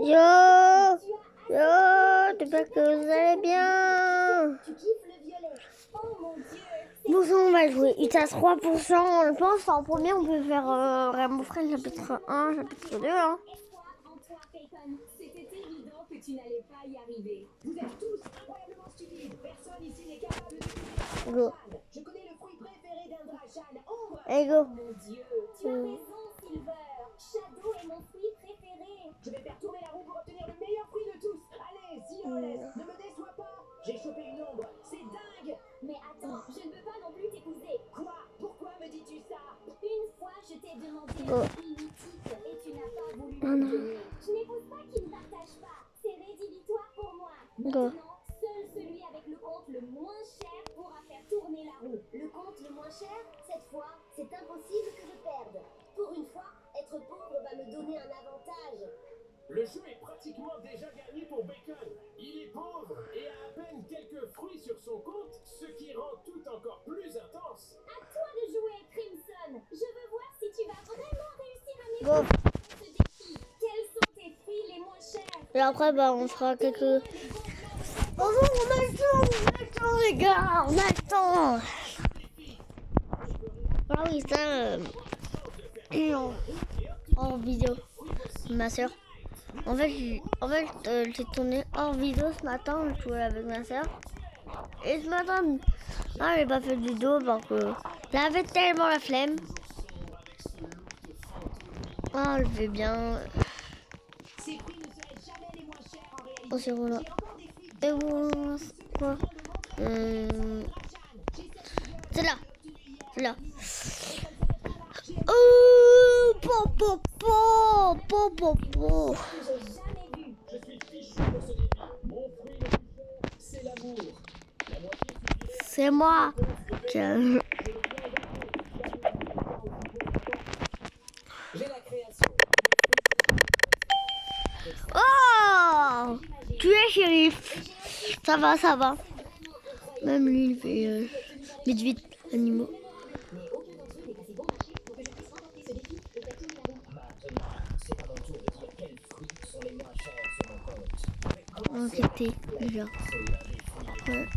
Yo, j'espère que vous allez bien. Bon, on va jouer UTAS 3%. Je pense en premier, on peut faire Rainbow Friends chapitre 1, chapitre 2. Hein. C'était évident que tu n'allais pas y arriver. Vous êtes tous incroyablement stupides. Personne ici n'est capable de Go. Je connais le fruit préféré d'un Drachan. Ombre. Allez, go. Mon Dieu, tu as raison, Silver. Shadow est mon fruit préféré. Je vais faire tourner la roue pour obtenir le meilleur fruit de tous. Allez, Silver, ne me déçois pas. J'ai chopé une ombre. C'est dingue. Mais attends, je ne veux pas non plus t'épouser. Quoi? Pourquoi me dis-tu ça? Une fois, je t'ai demandé un fruit mythique et tu n'as pas voulu me le donner. Je n'épouse pas qui ne partage pas. C'est rédhibitoire pour moi. Maintenant, seul celui avec le compte le moins cher pourra faire tourner la roue. Le compte le moins cher, cette fois, c'est impossible que je perde. Pour une fois, être pauvre va me donner un avantage. Le jeu est pratiquement déjà gagné pour Bacon. Il est pauvre et a à peine quelques fruits sur son compte, ce qui rend tout encore plus intense. À toi de jouer, Crimson. Je veux voir si tu vas vraiment réussir à Go. ce défi. Quels sont tes fruits les moins chers? Et après, on fera quelques... Oh non, on a le temps, les gars, on a le temps. Ah oui, ça, en vidéo, ma soeur. En fait, j'ai tourné en vidéo ce matin, je jouais avec ma soeur. Et ce matin, j'ai pas fait de vidéo parce que j'avais tellement la flemme. Ah, je vais bien. Oh, c'est bon là. Et bon, quoi? C'est là. C'est là. Oh, po. C'est moi. Oh, tu es shérif. Ça va. Même lui, il fait vite, animaux. Enquêter, déjà. Ouais.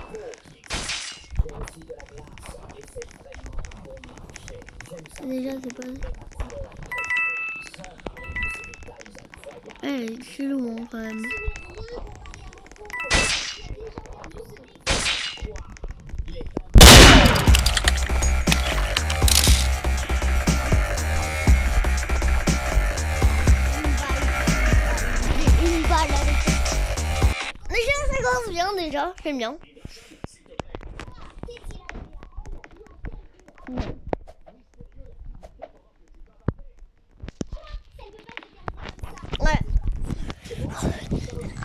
Déjà, c'est pas... c'est chelou, hein, quand même. Déjà, j'aime bien. Ouais.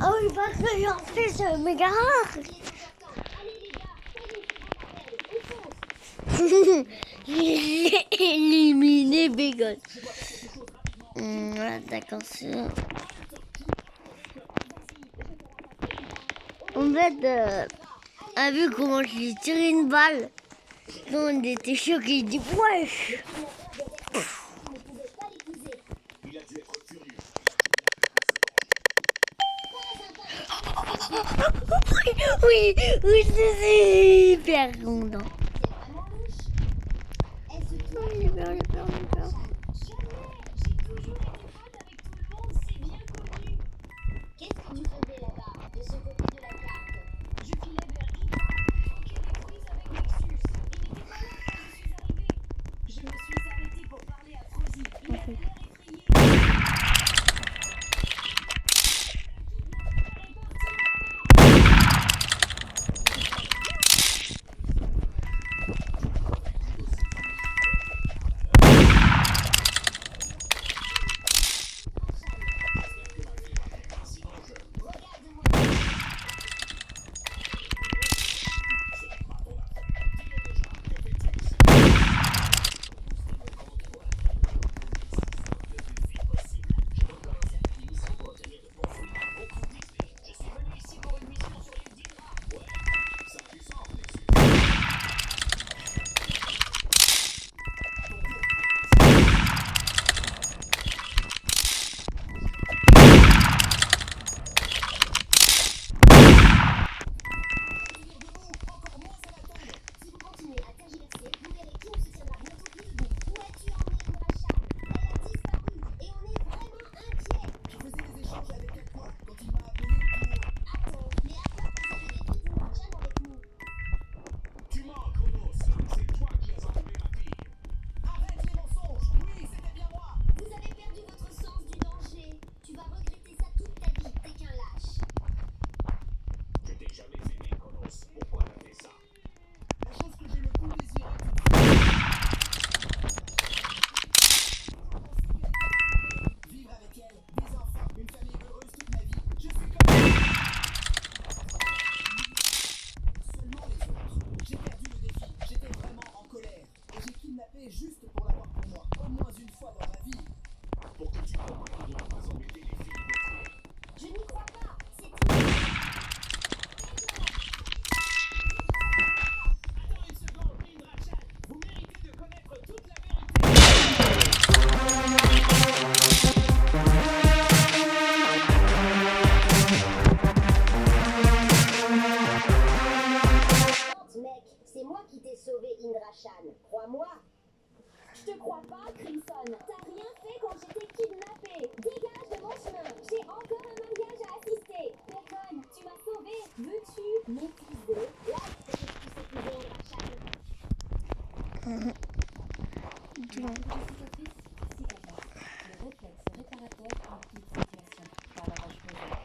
Ah oui, parce que j'en fais ce méga rare. J'ai éliminé Bacon. Voilà, d'accord, c'est... En fait, a vu comment j'ai tiré une balle. On était choqués, il dit wesh. Oui, c'est super content. J'ai peur.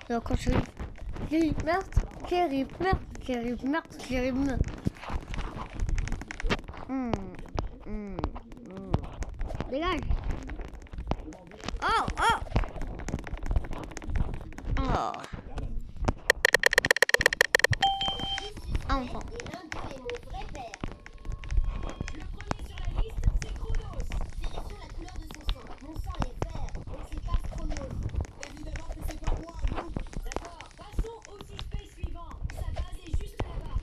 Donc quand je dis meurtre, Jerry meurtre, Jerry meurtre, Jerry meurtre. Dégage. Oh, oh. Oh. Enfant. Et l'un d'eux est mon vrai père. Le premier sur la liste, c'est Chronos. Vérifions la couleur de son sang. Mon sang est vert, donc c'est pas Chronos. Évidemment que c'est pas moi, nous. D'accord, passons au suspect suivant. Sa base est juste là-bas.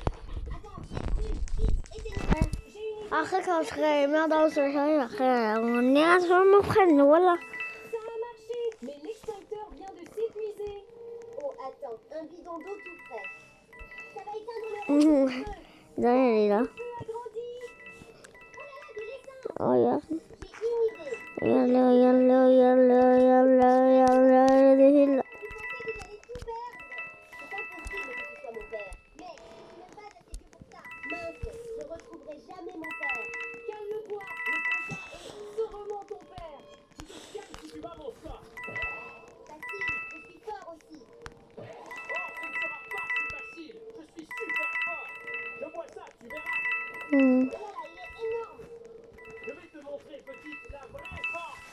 Attends, j'y ai cru. Vite, éteignez-le. J'ai une idée. Après quand je serai mort dans ce jeu, après on ira sur mon frère, voilà. Ça a marché, mais l'extincteur vient de s'épuiser. Oh, attends, un bidon d'eau tout près. Ça va éteindre le feu. Là, il est là. Le feu a grandi. Oh là là, de l'essence. Oh, regarde. J'ai une idée. Regarde, regarde, regarde, regarde, regarde, regarde. Tu pensais que j'allais tout perdre? C'est impossible que tu sois mon père. Mec, je suis même pas assez vieux pour ça. Mince, je retrouverai jamais mon père. Calme-toi. Le prochain est sûrement ton père. Tu te calmes si tu vas, mon Scott. Facile, je suis fort aussi. Oh, ce ne sera pas si facile. Je suis super fort. Je vois ça, tu verras. Voilà, il est énorme. Je vais te montrer, petite, la vraie force.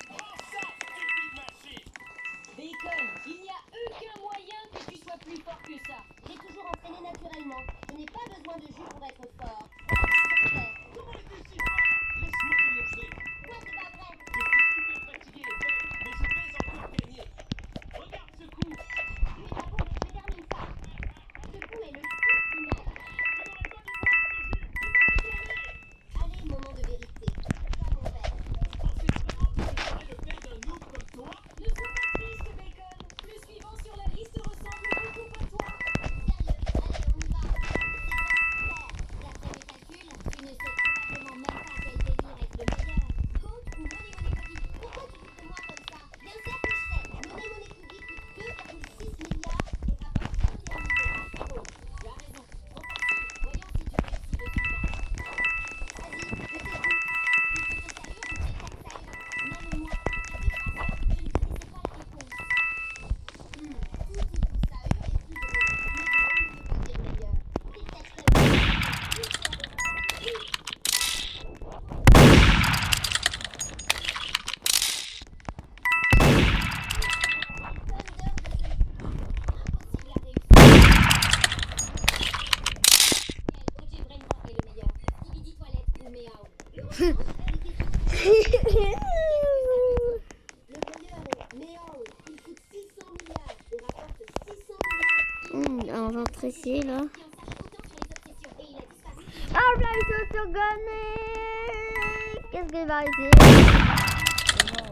Prends ça, stupide machine. Bacon, il n'y a aucun moyen que tu sois plus fort que ça. J'ai toujours entraîné naturellement. Je n'ai pas besoin de jus pour être fort. Comment es-tu si fort? Laisse-moi te montrer. Quoi, c'est pas vrai? Je suis super fatigué, Ben, mais je vais encore gagner. Regarde ce coup. Oui, bravo, je termine ça. Ce coup est le coup final. Je n'aurais pas dû boire ce jus. Tu m'as tué. Allez, moment de vérité. Pas mon père. Pensais vraiment que je serais le père d'un noob comme toi? Ne sois pas triste, Bacon. Le suivant sur la liste ressemble beaucoup à toi. Sérieux, allez, on y va. C'est vraiment super. D'après mes calculs, tu ne sais probablement même pas quel délire est le meilleur. Compte ou monnaie pudique. Pourquoi tu fous de moi comme ça? Bien sûr que je sais. Monnaie pudique coûte 2,6 milliards et rapporte 1,1 milliard d'euros. Tu as raison. Trop facile. Voyons si tu réussis le suivant. Vas-y, je t'écoute. Tu fais de sérieux ou spectacle sérieux? Même moi, qui étais chanceux, je ne connaissais pas la réponse. Tout ça aurait plus drôle. Mais drôle ne veut pas dire meilleur. C'est peut-être OG Brainrock est le meilleur. Skibidi Toilette ou Meow. Le meilleur est Méo. Il coûte 600 milliards et rapporte 600 milliards. On rentre ici, là. Qui en sache autant sur les obsessions. Et il a disparu. Ah, là, il se gagné. Qu'est-ce qu'il va ici? Non.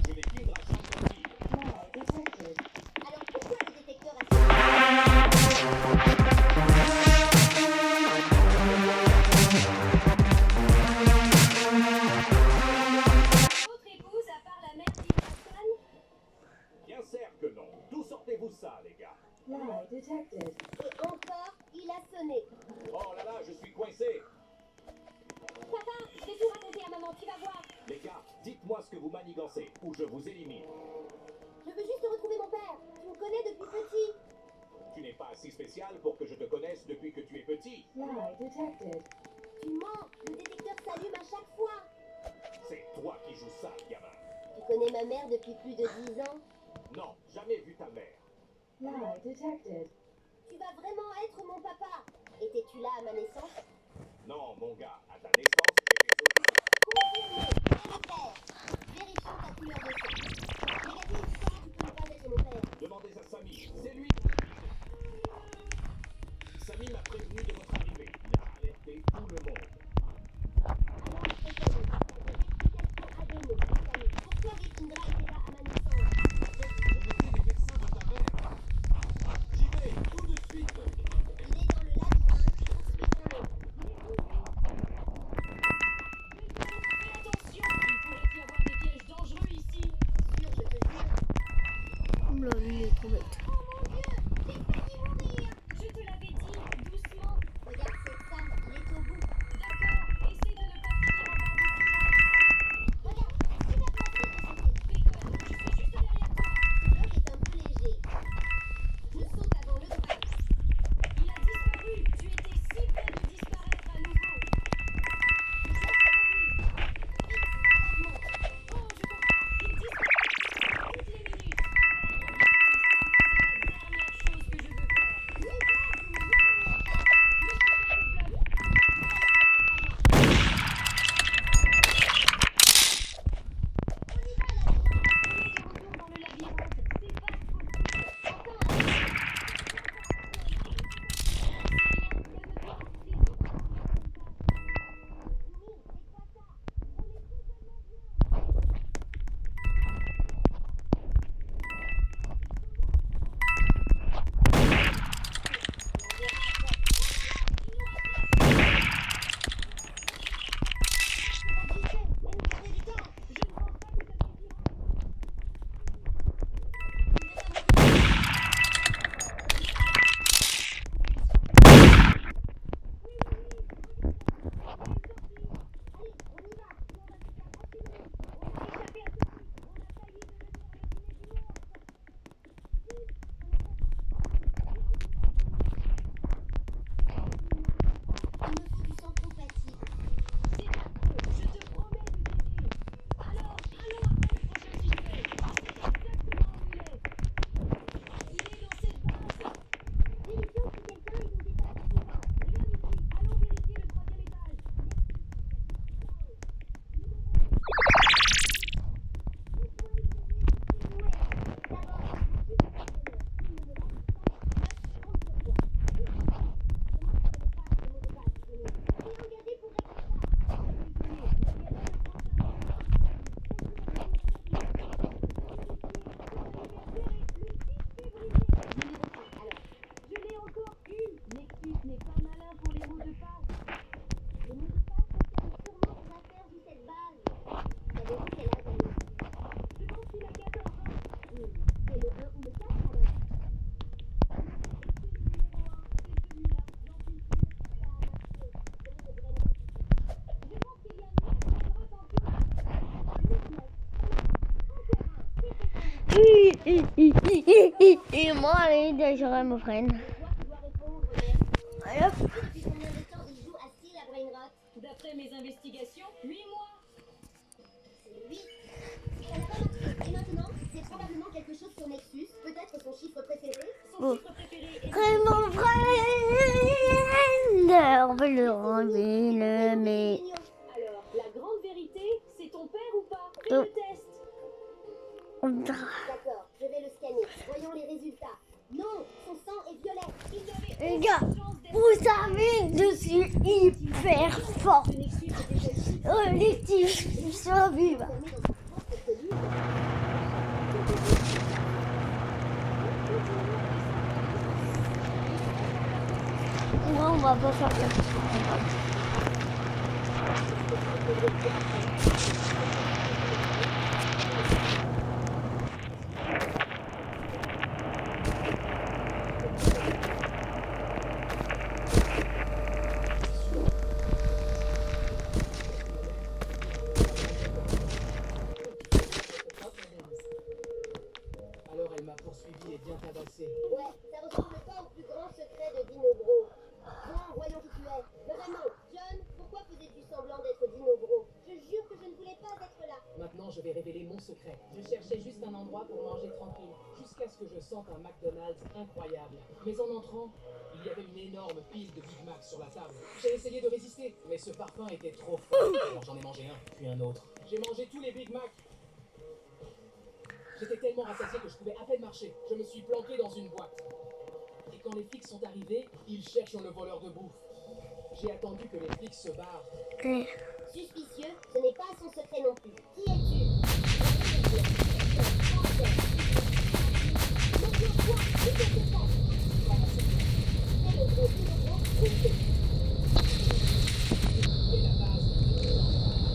Je n'ai qu'une rachat possible. Alors pourquoi le détecteur a Autre épouse à part la mère d'Ibrahim? Bien certes que non. D'où sortez-vous ça, les gars? Et encore, il a sonné. Oh là là, je suis coincé. Papa, je vais tout raconter à maman, tu vas voir. Les gars, dites-moi ce que vous manigancez ou je vous élimine. Je veux juste retrouver mon père. Tu me connais depuis petit. Tu n'es pas assez spécial pour que je te connaisse depuis que tu es petit. Tu mens, le détecteur s'allume à chaque fois. C'est toi qui joues ça, gamin. Tu connais ma mère depuis plus de 10 ans. Non, jamais vu ta mère. Tu vas vraiment être mon papa. Étais-tu là à ma naissance? Non, mon gars, à ta naissance, j'étais Confirmé, c'est mon père. Vérifions ta couleur de sang. Négatif, comment tu peux ne pas être mon père? Demandez à Samy, c'est lui. Samy m'a prévenu de votre arrivée. Il a alerté tout le monde. Alors, c'est connu. Explication à donner. Samy, pourquoi Rikindra était là à ma naissance? Je mettais les médecins de ta mère. J'y vais, tout de suite. Il est dans le labyrinthe, expliquons-le. Fais attention, il pourrait y avoir des pièges dangereux ici. Sûr, je te jure. Là, lui, il est trop bête. Oh mon Dieu, j'ai failli mourir. Je te l'avais dit, doucement. Et moi, allez, j'aurai mon frère. Toi qui dois répondre, mais Allez, hop. depuis combien de temps il joue à Steel à Brainrot? D'après mes investigations, 8 mois. C'est lui. Ça n'a pas marché. Et maintenant, c'est probablement quelque chose sur Nexus, peut-être son chiffre préféré. Son Oh. chiffre préféré est C'est mon frère. On va le enlever, le mais. Mignon. Alors, la grande vérité, c'est ton père ou pas? Fais Oh. le test. D'accord, je vais le scanner. Voyons les résultats. Non, son sang est violet. Il n'avait Les gars, aucune chance d'être vous savez, je suis hyper fort. le Nexus était qualifié. Collectif survivre. Enfermé dans sa propre cellule. Non, on va pas faire ça. Alors elle m'a poursuivi et bien tabassé. Ouais, ça ressemble pas au plus grand secret de Dino Bro. Bon, voyons qui tu es. Vraiment, John, pourquoi faisais-tu semblant d'être Dino Bro? Je jure que je ne voulais pas être là. Maintenant, je vais révéler mon secret. Je cherchais juste un endroit pour manger tranquille, jusqu'à ce que je sente un McDonald's incroyable. Mais en entrant, il y avait une énorme pile de Big Mac sur la table. J'ai essayé de résister, mais ce parfum était trop fort. Alors j'en ai mangé un, puis un autre. J'ai mangé tous les Big Mac. J'étais tellement rassasié que je pouvais à peine marcher. Je me suis planqué dans une boîte. Et quand les flics sont arrivés, ils cherchent le voleur de bouffe. J'ai attendu que les flics se barrent. Suspicieux, ce n'est pas son secret non plus. Qui es-tu? C'est le gros Dino Bro. Et la base.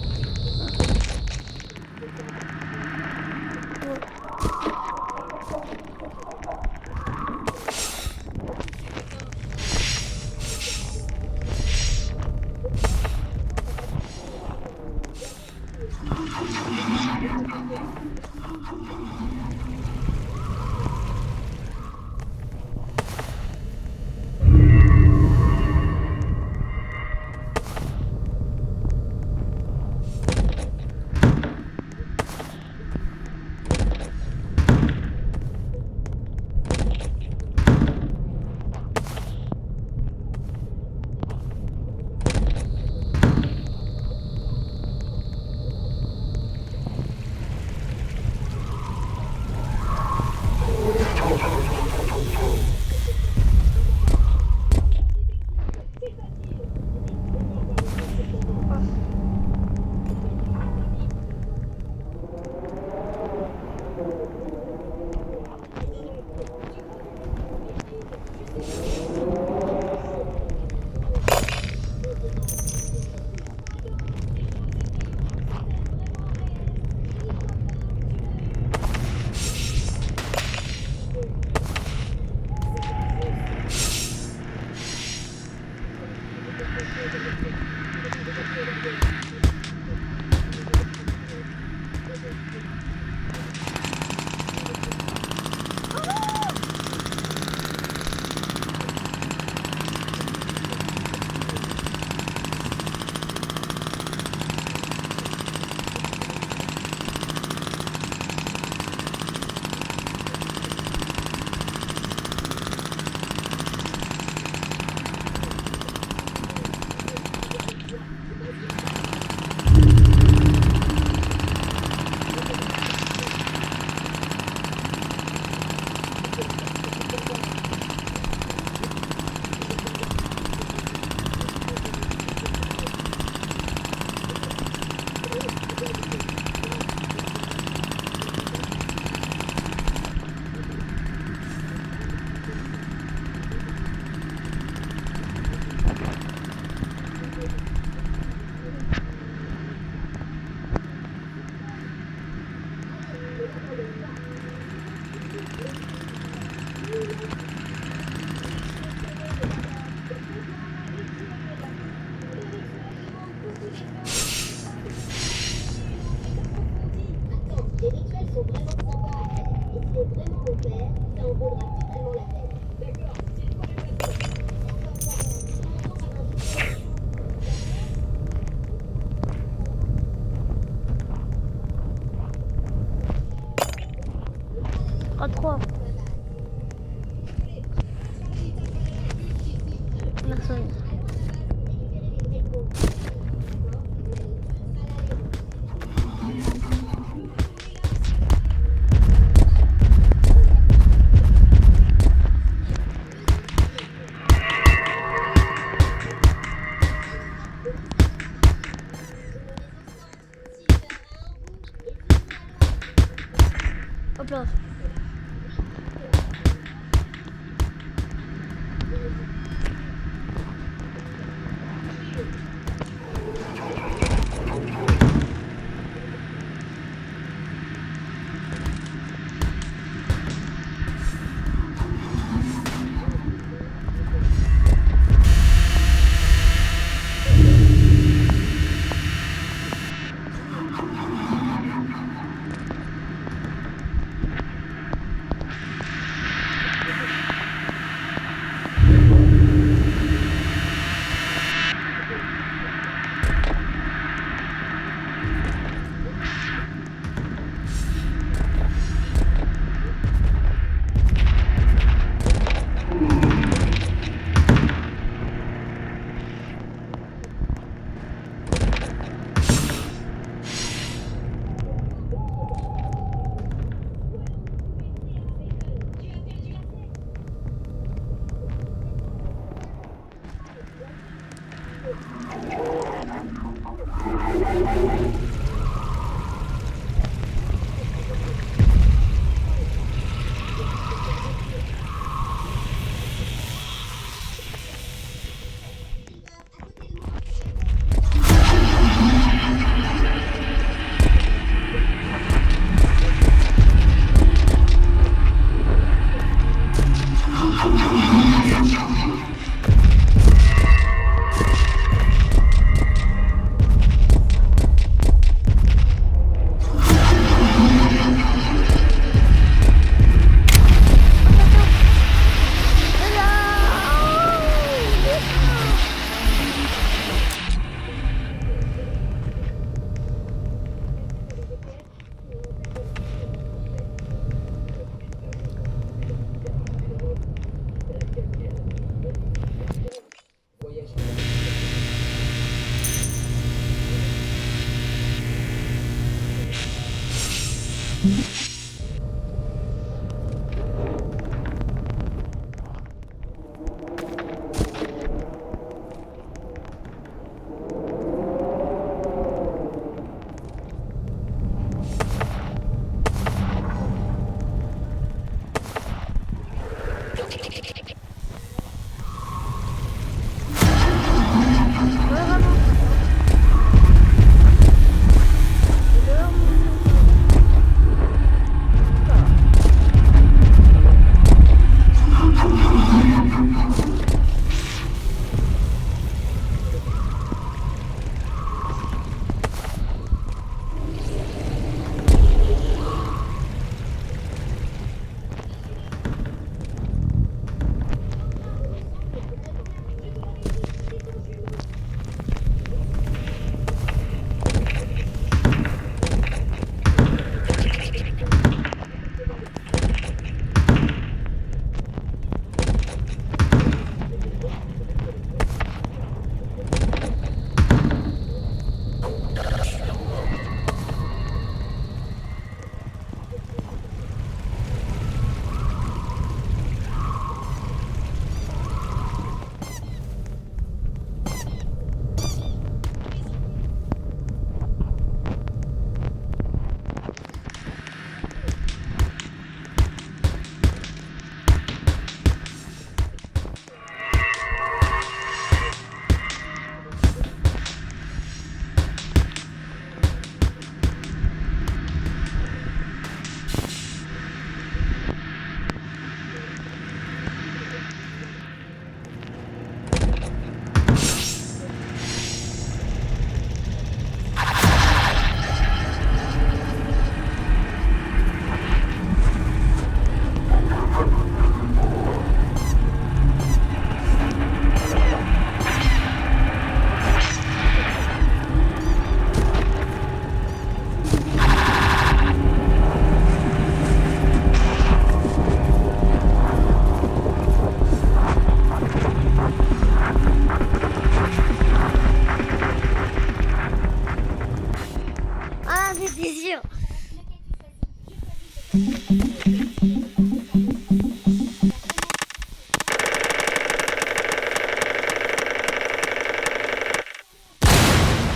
À 3. Merci. Hop là.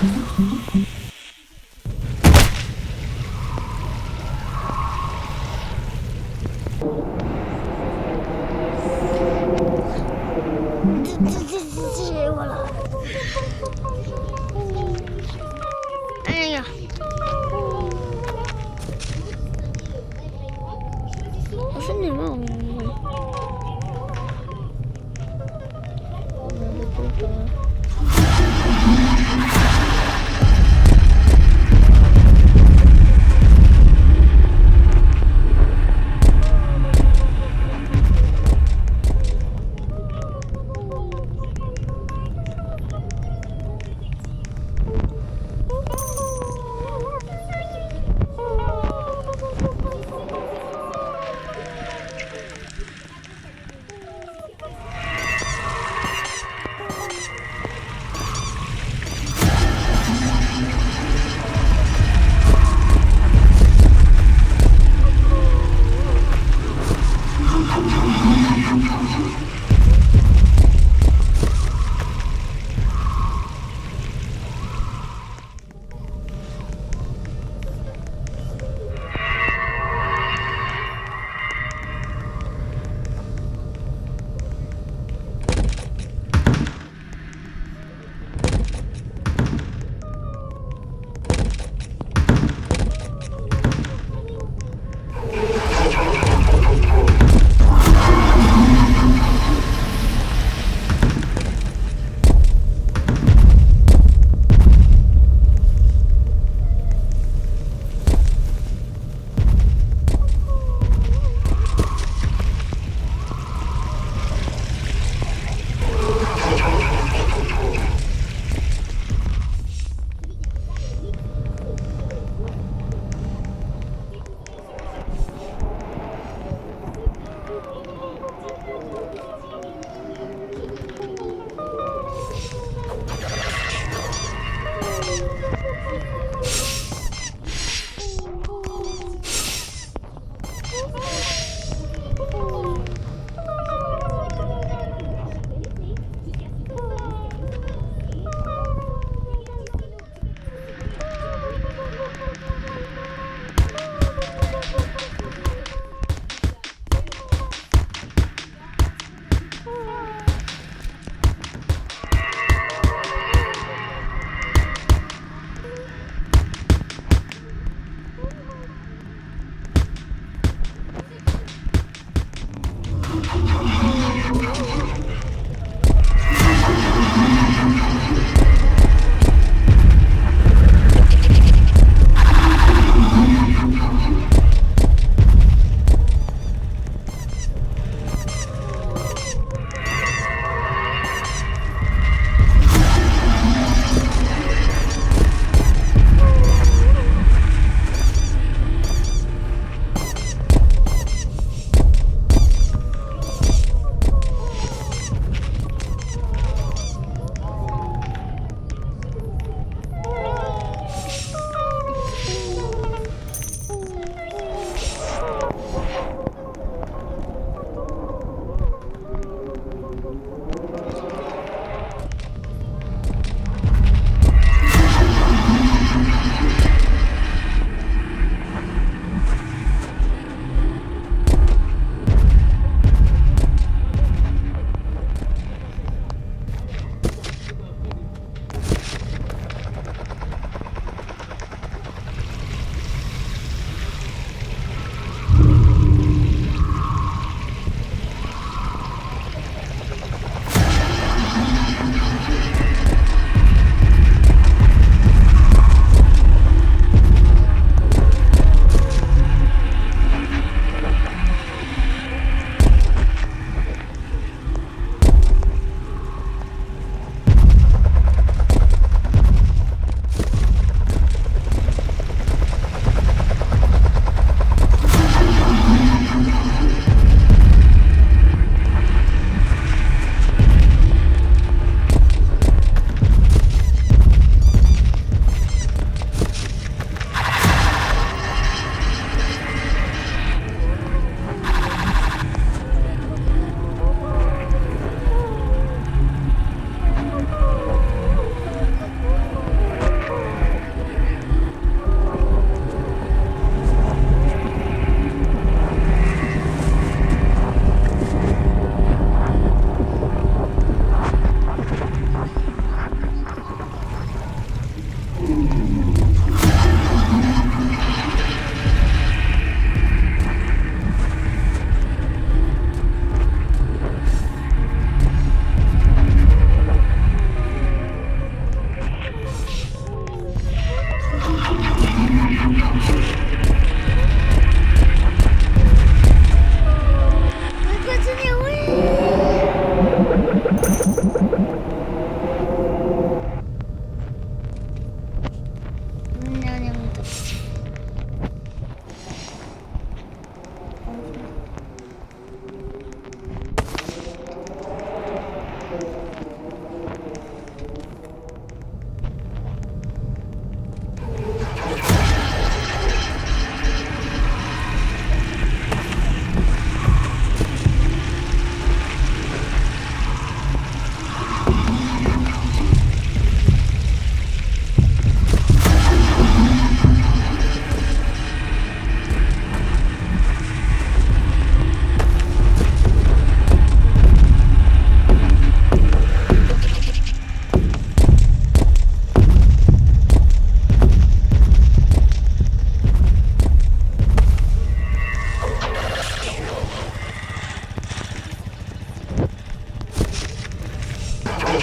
Voilà. Allez, les gars. En fait, on est mort.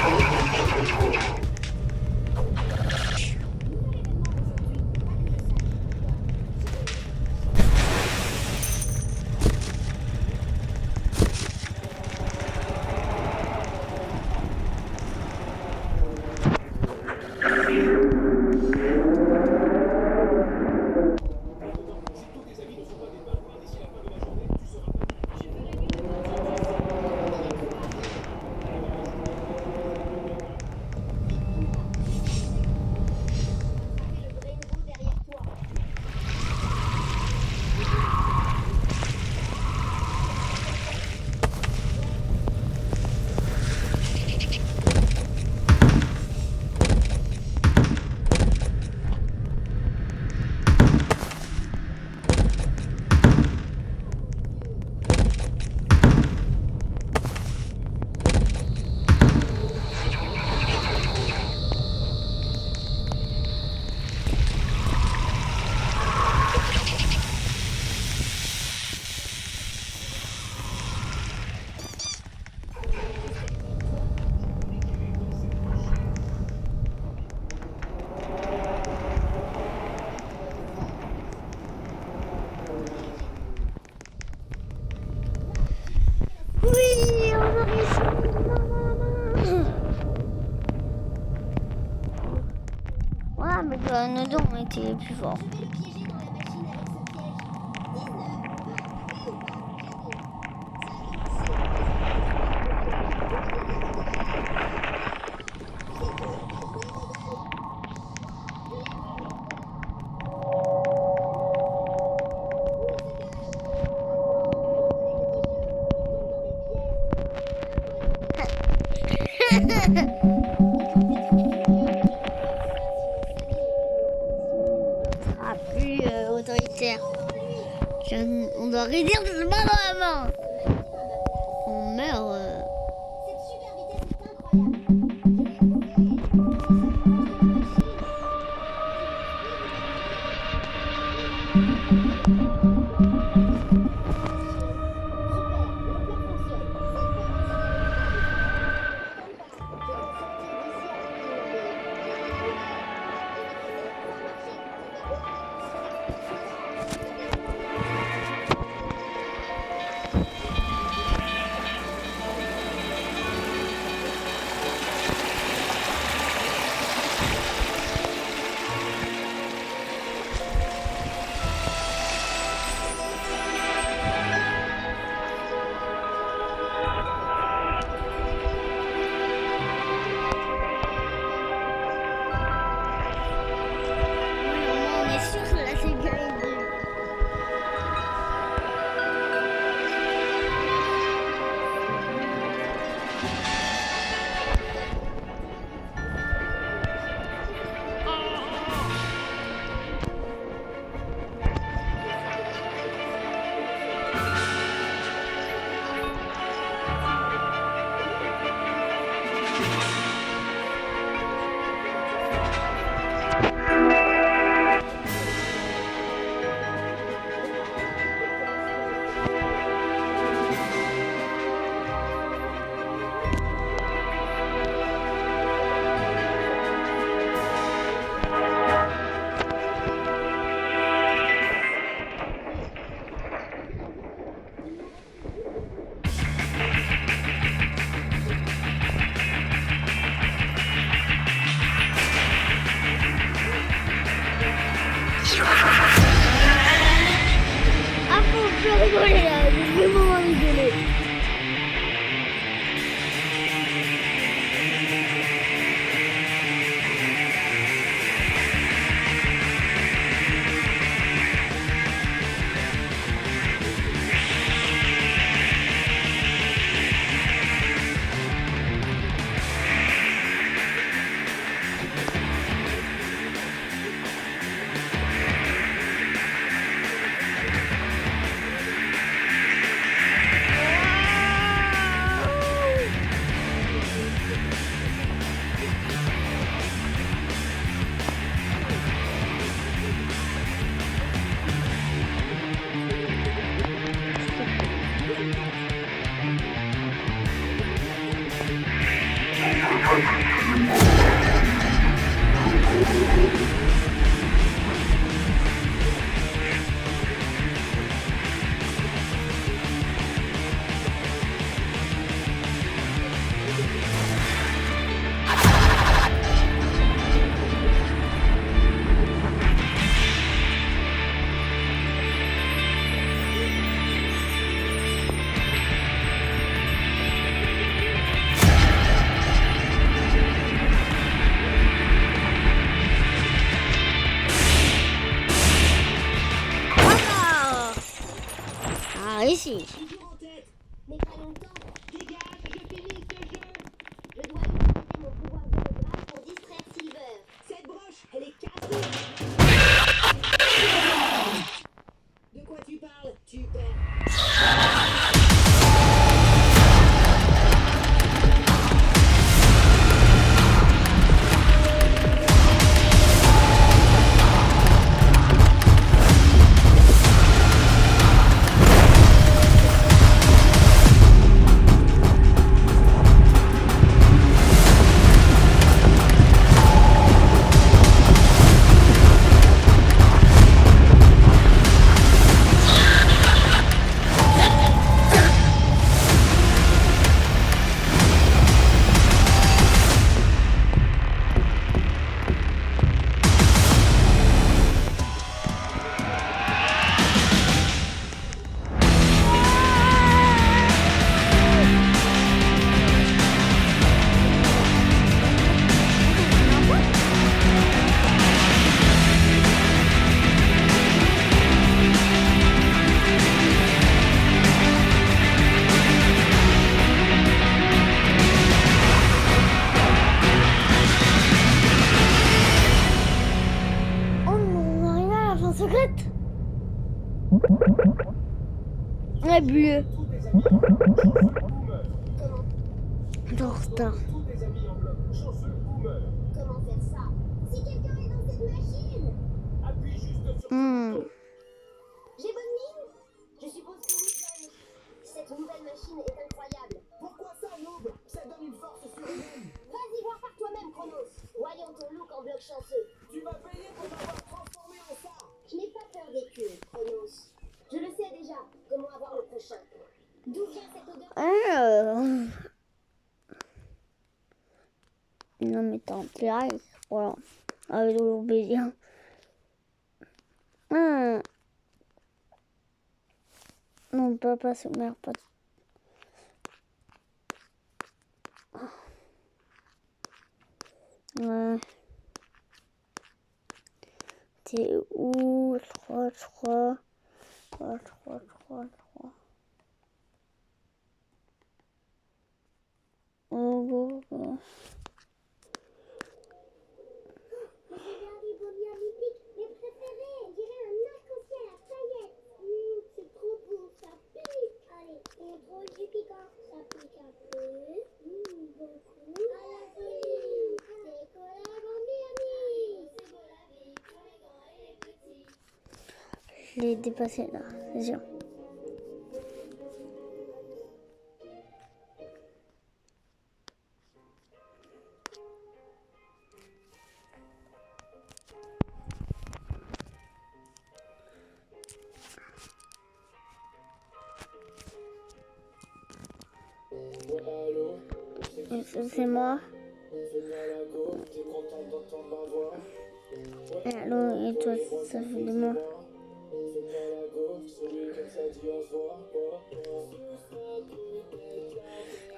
Le Braingo derrière toi. Oui, on a réussi. Ouais, mais nos deux ont été les plus forts. Je vais le piéger dans la machine avec ce piège. 19. Ou pas, Ah, plus autoritaire. On doit réduire le main dans la main. On meurt. Cette super vitesse est incroyable. Je l'ai trouvée. Et ça proche de la machine. Super, le plan fonctionne. Cette fois, on va je dois sortir d'ici avant qu'il ne brûle. Ça a marché. si. Toujours en tête. Mais pas longtemps. Dégage, je finis ce jeu. Je dois utiliser mon pouvoir d'holographe pour distraire Silver. Cette broche, elle est cassée. De quoi tu parles? Tu perds. Ouais, bleu. Tous tes amis en bloc, chauffeur ou meurt. En retard. Tous tes amis en bloc, chauffeur ou meurt. Comment faire ça? Si quelqu'un est dans cette machine! Appuie juste sur ce Hmm. bouton. J'ai bonne mine? Je suppose que oui, John. Cette nouvelle machine est incroyable. Pourquoi ça, Noob? Ça donne une force surhumaine. Vas-y voir par toi-même, Chronos. Voyons ton look en bloc chanceux. Tu vas payer pour m'avoir transformé en ça. Je n'ai pas peur des queues, Chronos. Je le sais déjà. Comment avoir le prochain? D'où vient cette odeur? Non, mais t'es en direct. Voilà. Avec l'obédience. Non, papa se merde pas. Ouais. T'es où? 3. Oh, go, go. J'ai regardé Bobby Olympique, mes préférés. On dirait un arc-en-ciel à paillettes. C'est trop bon, ça pique. Allez, on trouve du piquant. Ça pique un peu. Beaucoup. À la folie. C'est collab en Miami. C'est beau la vie pour les grands et les petits. Je l'ai dépassé là, c'est sûr. C'est moi. Et allô, et toi, ça fait de moi.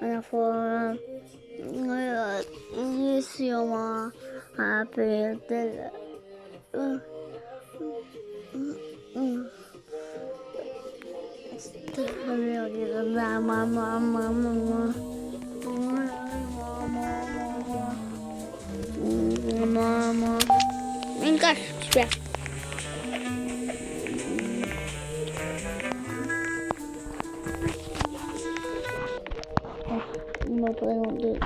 À la fois, je suis moi, appelé tel. Maman. Une cache, super. Il m'a présenté.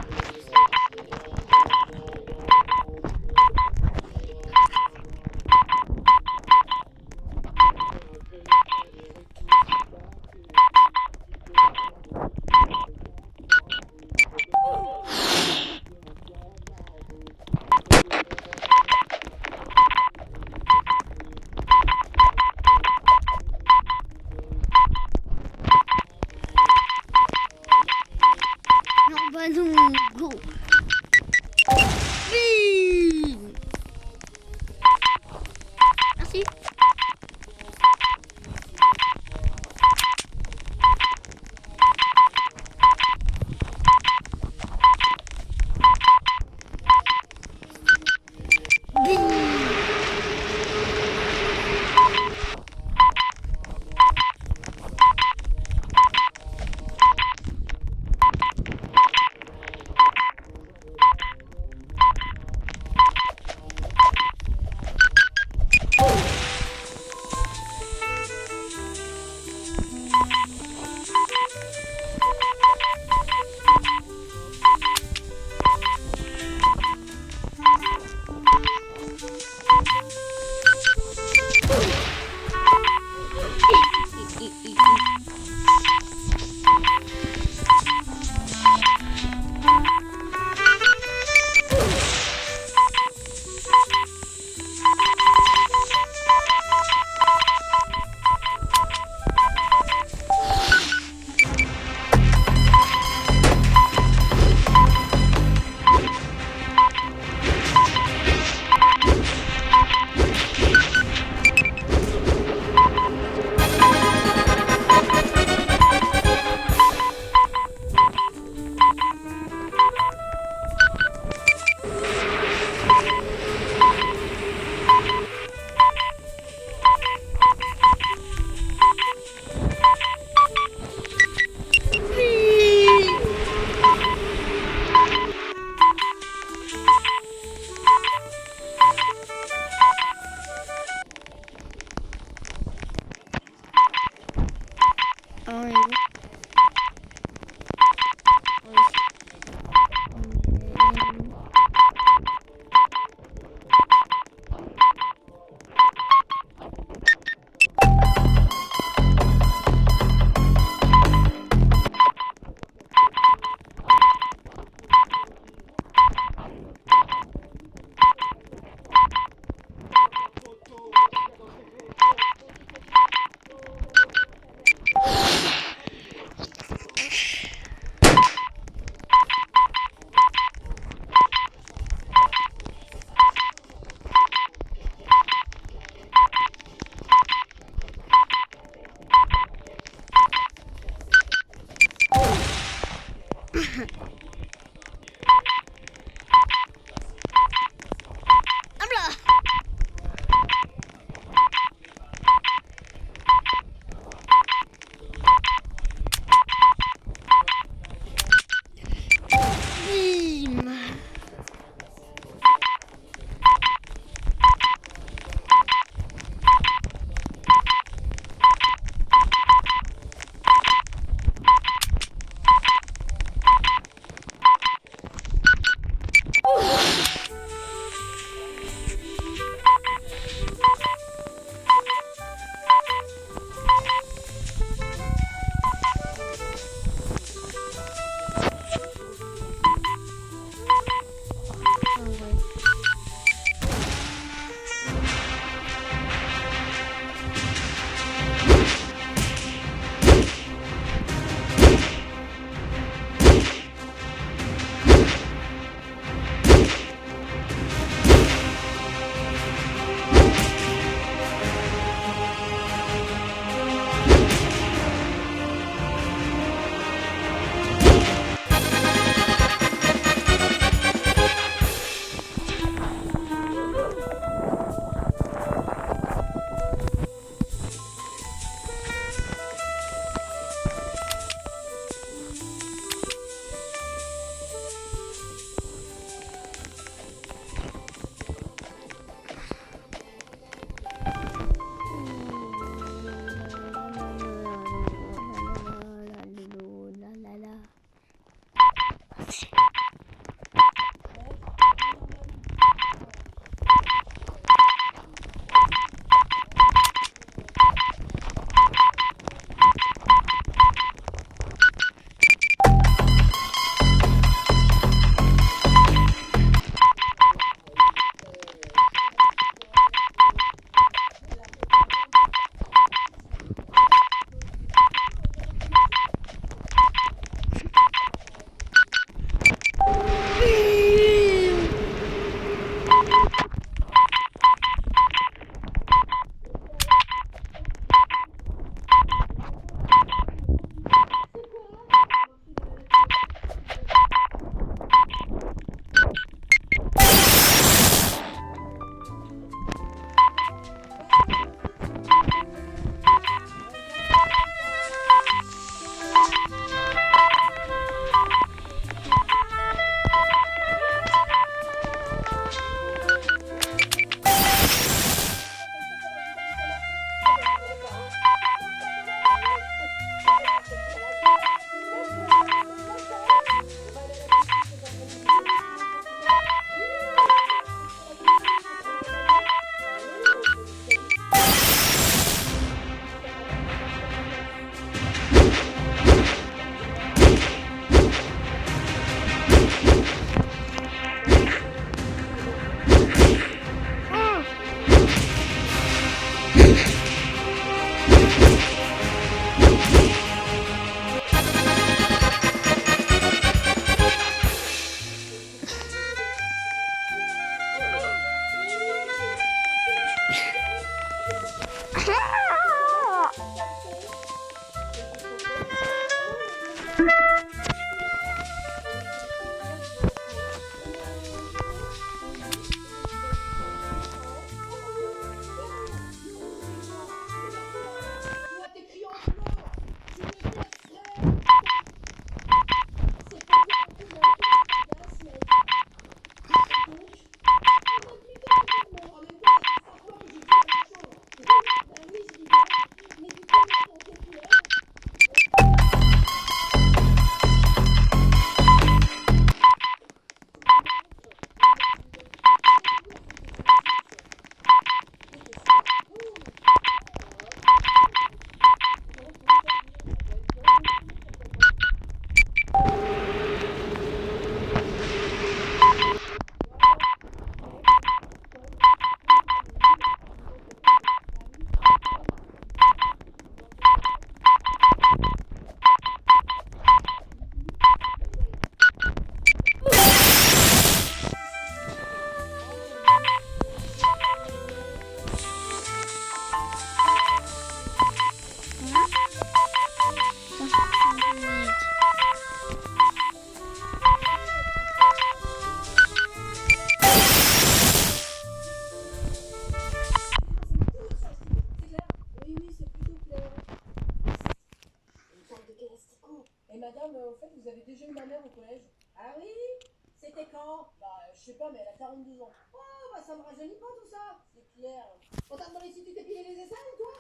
sais pas, mais elle a 42 ans. Oh, bah ça me rajeunit pas tout ça. C'est clair. On t'a demandé si tu t'es pilé les aisselles, toi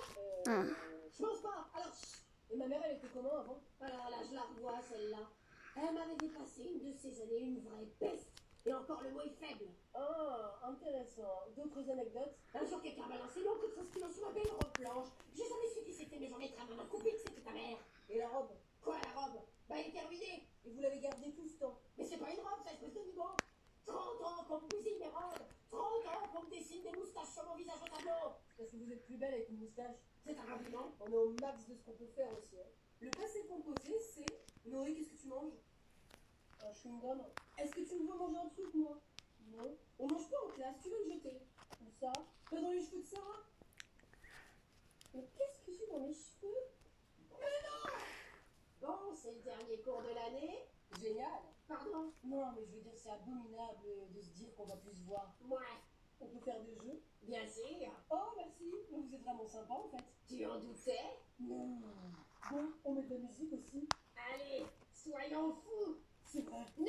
Je pense pas. Alors, chut. Et ma mère, elle était comment avant? Alors là, je la revois, celle-là. Elle m'avait dépassé une de ces années, une vraie peste. Et encore le mot est faible. Ah, intéressant. D'autres anecdotes? Un jour, quelqu'un a balancé mon coup de 13 kilos sur ma belle robe blanche. J'ai jamais su qui c'était, mais j'en ai très mal coupé que c'était ta mère. Et la robe? Quoi, la robe? Bah, elle était ruinée. Et vous l'avez gardée tout ce temps. Mais c'est pas une robe, ça, espèce de vivant. 30 ans qu'on me bousille mes robes. 30 ans qu'on me dessine des moustaches sur mon visage au tableau. Parce que vous êtes plus belle avec une moustache. C'est un compliment. On est au max de ce qu'on peut faire aussi. Hein. Le passé composé, c'est... Noé, qu'est-ce que tu manges? Un chewing-gum. Est-ce que tu me vois manger un truc, moi? Non. On mange pas en classe, tu veux me jeter? Où ça? Pas dans les cheveux de Sarah? Mais qu'est-ce que j'ai dans mes cheveux? Mais non! Bon, c'est le dernier cours de l'année. Génial. Pardon? Non, mais je veux dire, c'est abominable de se dire qu'on va plus se voir. Ouais. On peut faire des jeux? Bien sûr. Oh, merci. Mais vous êtes vraiment sympa, en fait. Tu en doutais? Non. Bon, on met de la musique aussi. Allez, soyons fous. C'est vrai. Non,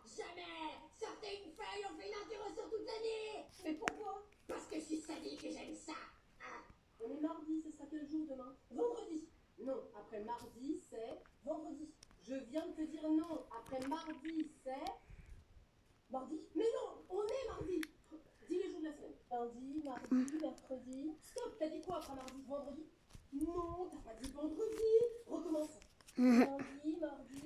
jamais. Sortez une feuille, on fait une interro sur toute l'année. Mais pourquoi? Parce que je suis sadique et j'aime ça. Ah. On est mardi, ce sera quel jour demain? Vendredi. Non, après mardi, c'est vendredi. Je viens de te dire non. Après mardi, c'est... Mardi? Mais non, on est mardi. Dis les jours de la semaine. Lundi, mardi, mercredi... Stop, t'as dit quoi après mardi? Vendredi? Non, t'as pas dit vendredi. Recommence. Lundi, mardi...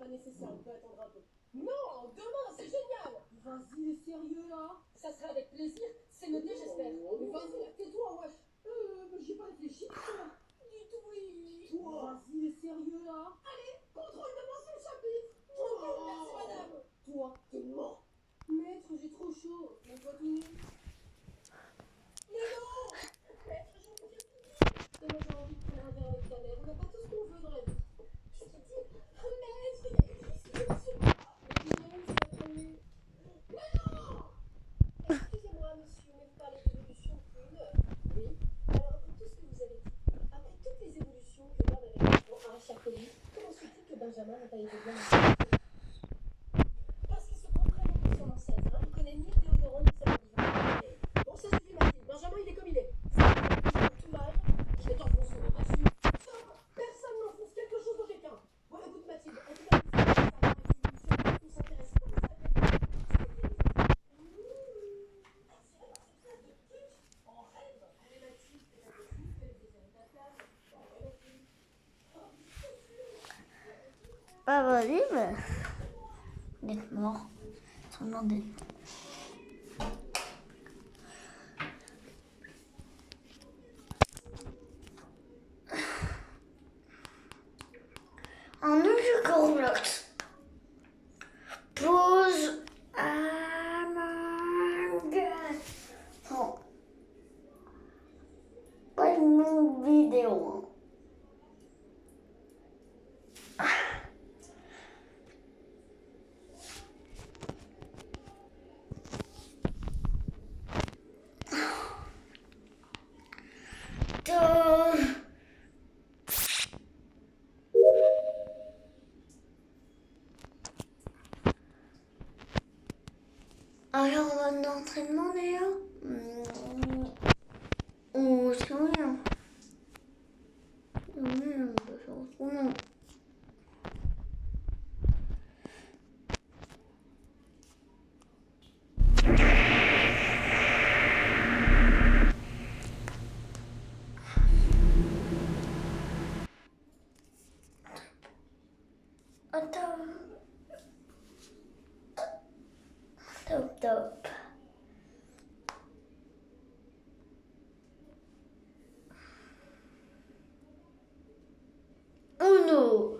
nécessaire, on peut attendre un peu. Non, demain, c'est génial. Vas-y, il est sérieux là. Ça sera avec plaisir, c'est noté, j'espère. Vas-y, tais-toi, wesh. J'ai pas réfléchi, toi. Dites oui. Toi, vas-y, il est sérieux là. Allez, contrôle de mon seul chapitre. Merci, madame. Toi, t'es mort. Maître, j'ai trop chaud. Mon doigt tout nu. Mais non. pas possible d'être mort sans demander. Un nouveau jeu Roblox. Pause Among Us. Oh. Pas une vidéo. Alors, on va d'entraînement d'ailleurs. Ou c'est rien. Oui, on peut faire autrement. Top. Oh non.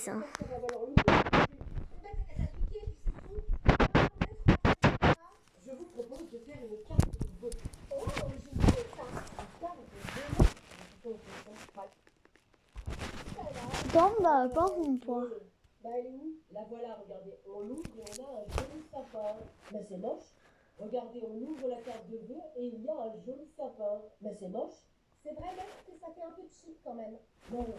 Ça. Je vous propose de faire une carte de vœux. Oh, génial ça. Une carte de vœux. Tombe pas mon poids. Bah elle est où? La voilà, regardez. On l'ouvre et on a un joli sapin. Mais c'est moche. Regardez, on ouvre la carte de vœux et il y a un joli sapin. Mais c'est moche. C'est vrai, même que ça fait un peu cheap quand même. Non, mais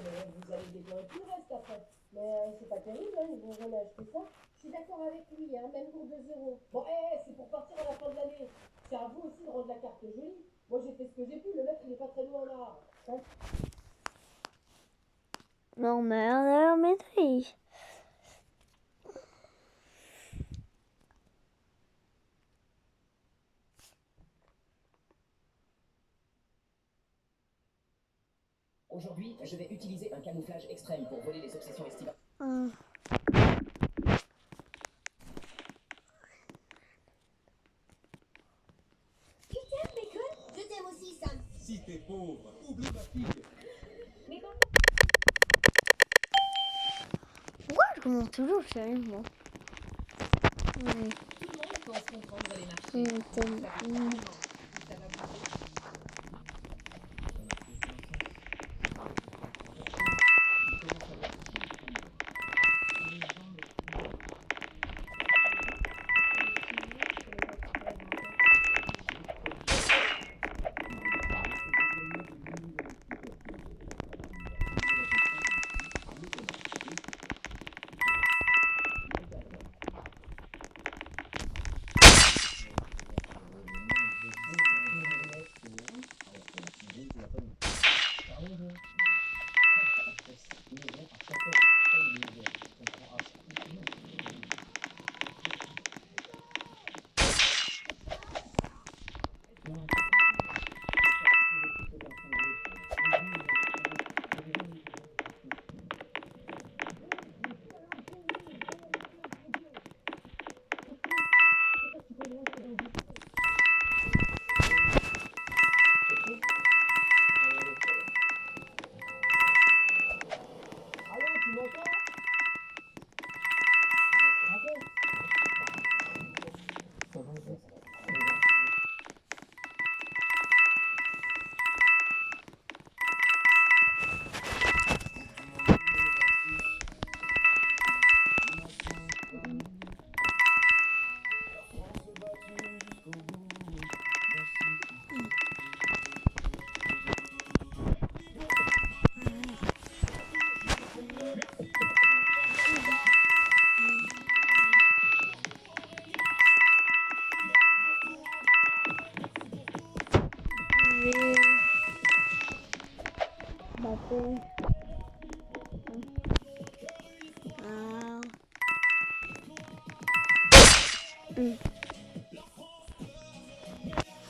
vous allez décorer tout le reste après. Mais c'est pas terrible, hein, ils vont jamais acheter ça. Je suis d'accord avec lui, hein, même pour 2 euros. Bon, c'est pour partir à la fin de l'année. C'est à vous aussi de rendre la carte jolie. Moi j'ai fait ce que j'ai pu, le maître il est pas très loin là. Non, mais la maîtrise. Aujourd'hui, je vais utiliser un camouflage extrême pour voler les obsessions estivales. Tu t'aimes, Bacon? Je t'aime aussi, Sam. Si t'es pauvre, oublie ma fille. Mais papa, Pourquoi je commence toujours sérieusement? Tout le monde pense comprendre les marchés. Ça va bouger.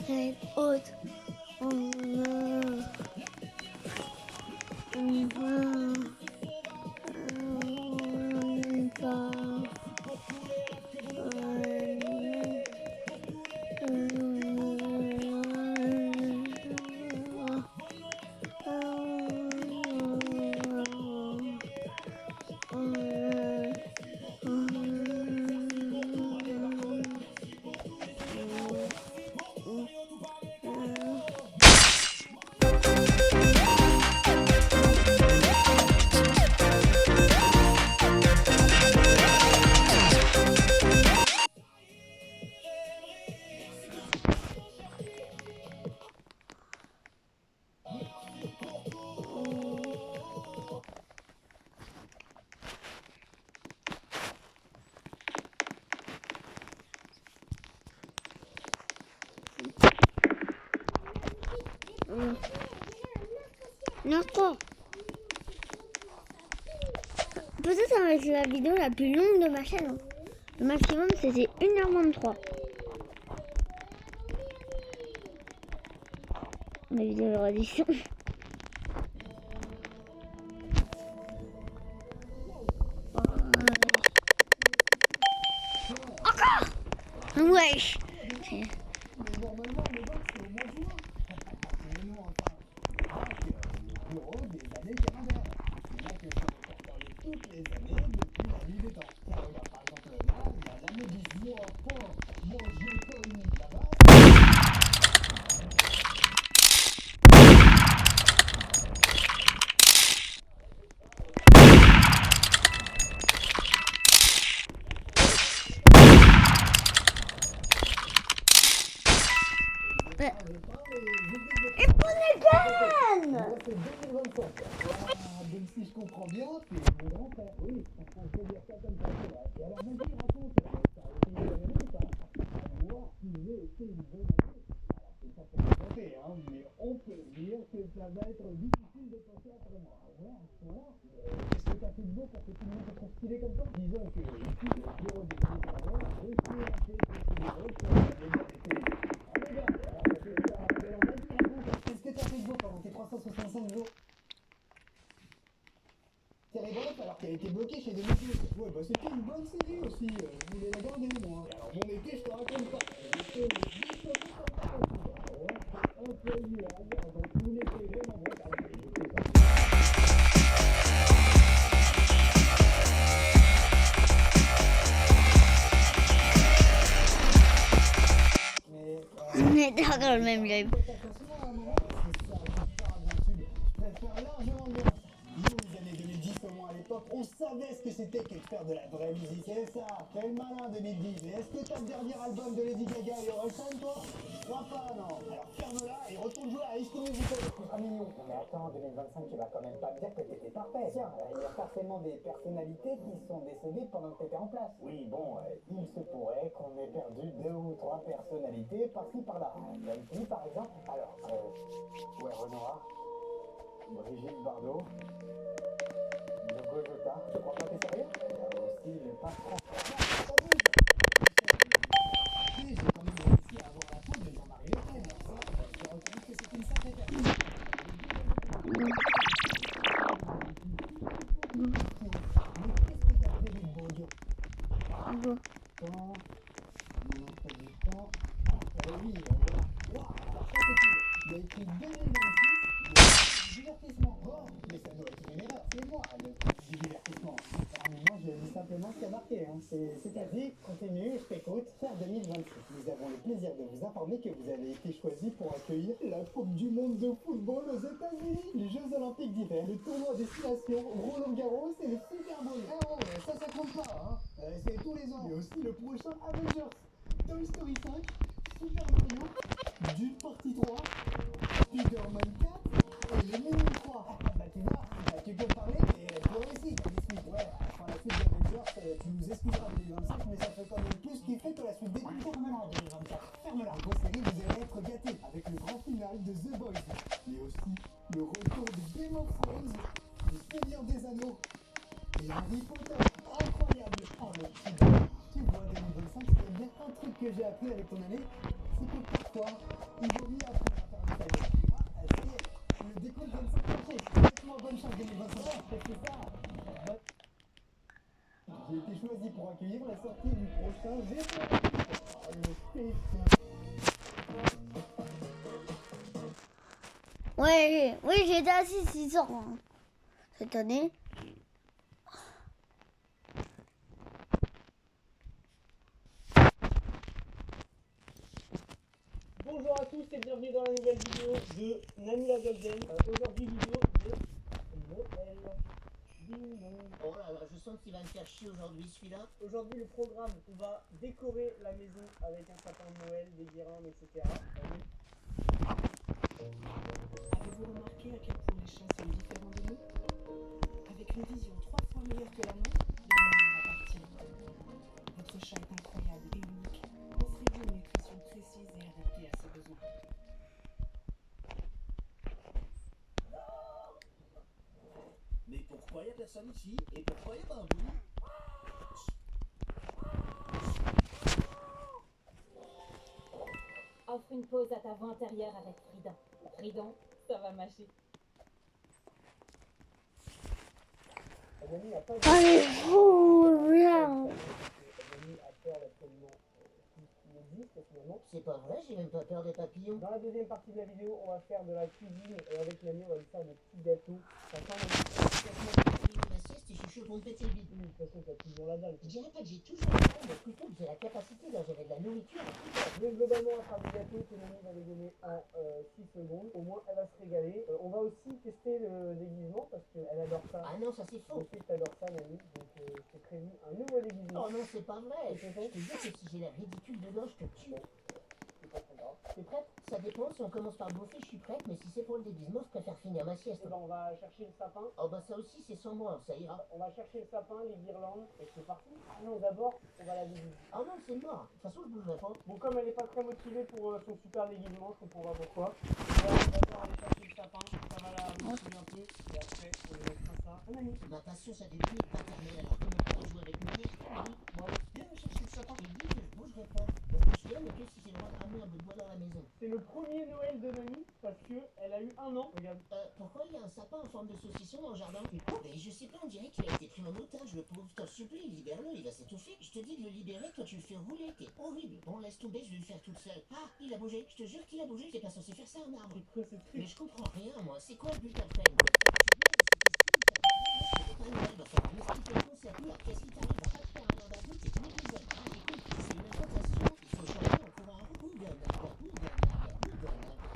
Tête haute. Non, quoi? Peut-être ça va être la vidéo la plus longue de ma chaîne. Le maximum c'était 1h23. Ma vidéo de reddition. Encore? Wesh. Et prenez gagne. Donc si je comprends bien, c'est mon grand frère. Oui, on peut dire ça comme ça. Et alors vas-y, raconte. Ça a été une bonne année ou pas? Moi, qui j'ai été une bonne année. Alors c'est pas pour me vanter, hein, ça va être difficile de passer après moi. Ouais, à ce moment-là. Qu'est-ce que t'as fait de beau pour que tout le monde te trouve stylé comme ça? Disons que ici, le bureau des grands je suis un peu qu'est-ce que t'as fait de beau pendant tes 365 jours? Série Bref, alors qu'elle était bloquée chez des métiers. Ouais, bah c'était une bonne série aussi. Je voulais la garder, moi. Alors, mon métier, je te raconte pas. J'étais employé dans tous les TV, mon bon, On est dans le même live. Je préfère largement mieux. Nous, les années 2010, au moins à l'époque, on savait ce que c'était que de faire de la vraie musique. C'est ça, fais le malin 2010. Mais est-ce que t'as le dernier album de Lady Gaga et Orelsan, toi? Je crois pas, non. Alors ferme-la et retourne jouer à High School Musical. Ah mignon. Mais attends, 2025, tu vas quand même pas me dire que t'étais parfait. Tiens, il y a forcément des personnalités qui sont décédées pendant que t'étais en place. Oui, bon, il se pourrait qu'on ait perdu 2 ou 3 personnalités par-ci par-là. Comme qui, par exemple? Alors, ouais, Renoir. Brigitte Bardot, Logo Jota, tu crois pas t'es sérieux? Aussi le patron. J'ai quand même réussi à avoir la peau de Jean-Marie Le Pen. Ça, je reconnais que c'est une sacrée personne. Mais qu'est-ce que t'as prévu de beau, Dio? Temps, pas du temps. Oui, voilà. Waouh, alors ça c'est cool. Il y a écrit 2026. Divertissement. Oh, mais ça doit être une erreur. C'est moi le coach du divertissement. Alors, mais moi, je dis simplement ce qui a marqué. Hein. C'est-à-dire, continue, je t'écoute. Faire 2026. Nous avons le plaisir de vous informer que vous avez été choisi pour accueillir la Coupe du Monde de football aux États-Unis, les Jeux Olympiques d'hiver, le tournoi destination Roland Garros et le Super Bowl. Ah ouais, ça compte pas. Hein. C'est tous les ans. Il y a aussi le prochain Avengers, Toy Story 5, Super Mario, Dune Partie 3, Spider-Man 4 et le Minion 3. Bah tu vois, tu peux parler, mais toi aussi t'as des suites. Ouais, enfin la suite d'Avengers, tu nous excuseras en 2025, mais ça fait quand même plus kiffer que la suite des Ferme-la en 2024. Ferme-la. En grosse série, vous allez être gâtés avec le grand final de The Boys, mais aussi le retour de Game of Thrones, le Seigneur des Anneaux et Harry Potter. Incroyable. Oh le petit gars. Tu vois, 2025, c'est bien un truc que j'ai appris avec ton année, c'est que parfois, il vaut mieux apprendre à faire un tailleur. Ah, ça y est, le décompte vient de s'enclencher. Faites-moi bonne chance 2025. Qu'est-ce que c'est ça? J'ai été choisi pour accueillir la sortie du prochain GTA. Oh, le spécial. Ouais, oui, j'étais assis 6 ans hein, cette année. Bonjour à tous et bienvenue dans la nouvelle vidéo de Nani la Golden. Aujourd'hui vidéo de Noël. Ding dong. Oh là là, je sens qu'il va me faire chier aujourd'hui celui-là. Aujourd'hui le programme, on va décorer la maison avec un sapin de Noël, des guirlandes, etc. Avez-vous remarqué à quel point les chats sont différents de nous? Avec une vision 3 fois meilleure que la nôtre, la lumière appartient. Votre chat est incroyable et unique. Offrez-lui une nutrition précise et adaptée à ses besoins. Mais pourquoi y a personne ici? Et pourquoi y a pas un bruit? Offre une pause à ta voix intérieure avec Frident. Frident, ça va mâcher. Nani n'a pas Allez, fou, bien. Nani a peur d'absolument tout ce qui existe finalement. C'est pas vrai, j'ai même pas peur des papillons. Dans la deuxième partie de la vidéo, on va faire de la cuisine avec Nani, on va lui faire des petits gâteaux. Ça sent La sieste et je suis chaud pour me péter le bide. de toute façon, t'as toujours la dalle. Je dirais pas que j'ai toujours la dalle, mais plutôt que j'ai la capacité de gérer de la nourriture. Mais globalement, on fera des gâteaux que Nani va les donner en 6 secondes. Au moins, elle va se régaler. On va aussi tester le déguisement parce qu'elle adore ça. Ah non, ça c'est Je faux. sais que t'adores ça, Nani. Donc, je t'ai prévu un nouveau déguisement. Oh non, c'est pas vrai. C'est Je te dis que si j'ai l'air ridicule dedans, je te tue. C'est pas très grave. T'es prête? Ça dépend, si on commence par bouffer, je suis prête, mais si c'est pour le déguisement, je préfère finir ma sieste. Eh ben, on va chercher le sapin. Oh bah ça aussi, c'est sans moi, ça ira. On va chercher le sapin, les guirlandes, et c'est parti. Ah non, d'abord, on va la déguiser. Ah non, c'est mort. De toute façon, je bougerai pas. Bon, comme elle est pas très motivée pour son super déguisement, je comprends pas pourquoi. On va d'abord aller chercher le sapin, ça va la motiver un peu, et après, on lui mettra ça. Un ami. Ma passion, ça début est paternelle, alors comment on peut jouer avec mes nerfs? Bon, viens chercher le sapin. Je dis que je bougerai pas. Parce que je suis là, mais que si j'ai le droit de ramener un bout de bois dans la maison. C'est le premier Noël de Mamie, parce que elle a eu 1 an. Regarde. Pourquoi il y a un sapin en forme de saucisson dans le jardin? Mais je sais pas, on dirait qu'il a été pris en otage, le pauvre. T'en supplie, libère-le, il va s'étouffer. Je te dis de le libérer, toi tu le fais rouler, t'es horrible. Bon, laisse tomber, je vais le faire toute seule. Ah, il a bougé, je te jure qu'il a bougé, t'es pas censé faire ça à un arbre. C'est triste. Mais je comprends rien, moi. C'est quoi le but après? Pas Noël, va falloir m'expliquer le concept. Alors, qu'est-ce qui t'arrive? Va pas te faire un ordre à bout, c'est une épisode. Ah, écoute, c'est une incantation. Il faut changer en courant un Hougan.